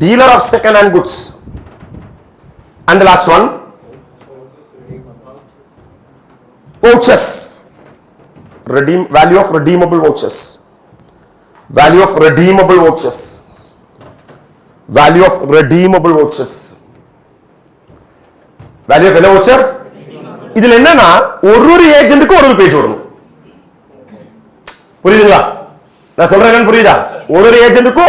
Dealer of second hand goods. And the last one, vouchers. Value of redeemable vouchers. Value of redeemable vouchers. Value of redeemable vouchers. Value of என்ன voucher? இதுல என்னன்னா ஒரு ஏஜென்ட்க்கு ஒரு page வரும். புரியுதுங்களா? நான் சொல்றேன் என்னன்னு புரியுதா? ஒரு ஏஜென்ட்க்கு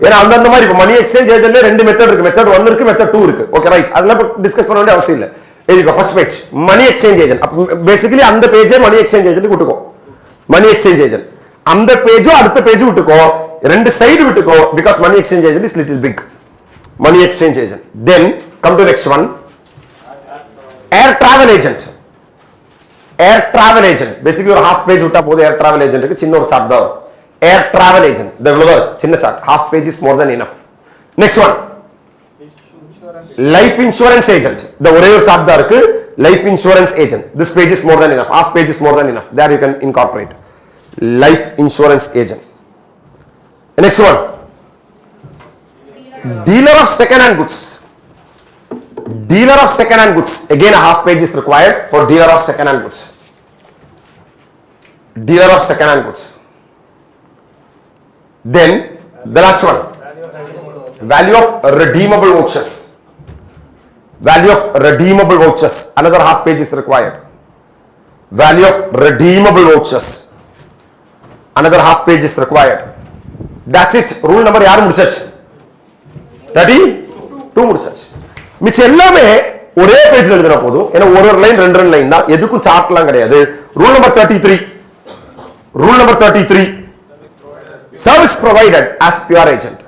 ஏன்னா அந்த மாதிரி இப்ப மணி எக்ஸ்சேஞ்ச் ஏஜென்ட்ல 2 மெத்தட் இருக்கு. மெத்தட் 1 இருக்கு, மெத்தட் 2 இருக்கு. Okay right. அதெல்லாம் டிஸ்கஸ் பண்ண வேண்டிய அவசியம் இல்ல. இதுக்கு first page money exchange agent. அப்ப பேசிக்கலி அந்த பேஜே மணி எக்ஸ்சேஞ்ச் ஏஜென்ட் விட்டுக்கோ. மணி எக்ஸ்சேஞ்ச் ஏஜென்ட் அந்த பேஜோ அடுத்த பேஜ் விட்டுக்கோ. ரெண்டு சைடு விட்டுக்கோ. Because money exchange agent is little big. Money exchange agent. Then come to next one, air travel agent. Air travel agent basically ஒரு ஹாஃப் பேஜ் விட்டா போதும். ஏர் டிராவல் ஏஜென்ட்க்கு சின்ன ஒரு சார்ட் தான் வரும். ஏர் டிராவல் ஏஜென்ட் இவ்வளவு சின்ன chart. Half page is more then enough. Next one, life insurance agent. The ஒரே ஒரு chart தான் இருக்கு. Life insurance agent. This page is more than enough. Half page is more than enough. There you can incorporate. Life insurance agent. The next one. Dealer of second-hand goods. Dealer of second-hand goods. Again, a half page is required for dealer of second-hand goods. Dealer of second-hand goods. Then the last one. Value of redeemable vouchers. Value of redeemable vouchers. Another half page is required. Value of redeemable vouchers. Another half page is required. That's it. Rule number யார் முடிச்சாச்சு? 32 முடிச்சாச்சு. மிச்சம் எல்லாமே ஒரே பேஜ்ல எழுதுனா போதும். ஏன்னா ஒரு லைன் ரெண்டு லைன் தான். எதுக்கும் சார்ட்லாம் கிடையாது. Rule number 33. Rule number 33. Service provided as pure agent.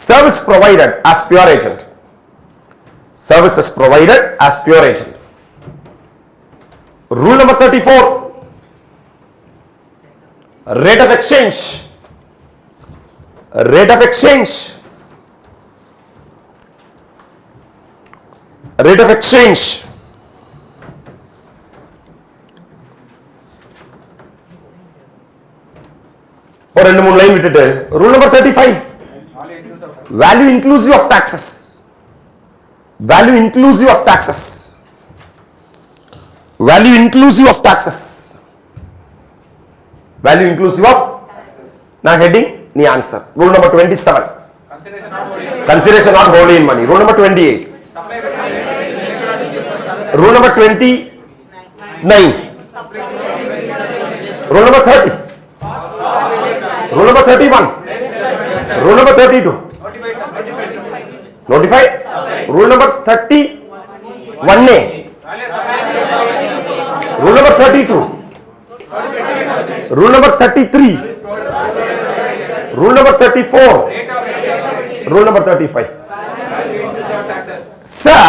Service provided as pure agent. Services provided as pure agent. Rule number 34. Rate of exchange. Rate of exchange. Rate of exchange. ஒரு ரெண்டு மூணு line விட்டுட்டு rule number 35. Value inclusive of taxes. Value inclusive of taxes. Value inclusive of taxes. Value inclusive of taxes. Now heading, ni answer. Rule number 27. Consideration not wholly in money. Rule number 28. Rule number 29. Rule number 30. Rule number 31. Rule number 32. Notify. Rule number 31A. Rule number 32. Rule number 33. Rule number 34. Rule number 35. Sir,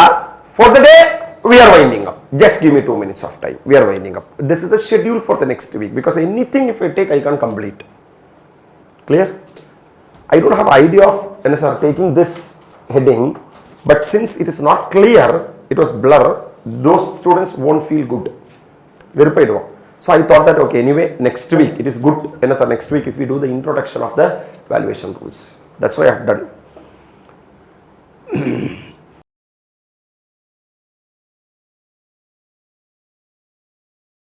for the day we are winding up. Just give me 2 minutes of time. We are winding up. This is the schedule for the next week because anything if I take I can complete. Clear? I don't have idea of NSR taking this heading, but since it is not clear, it was blur, those students won't feel good. So I thought that okay, anyway, next week it is good NSR next week if we do the introduction of the valuation rules. That's why I have done.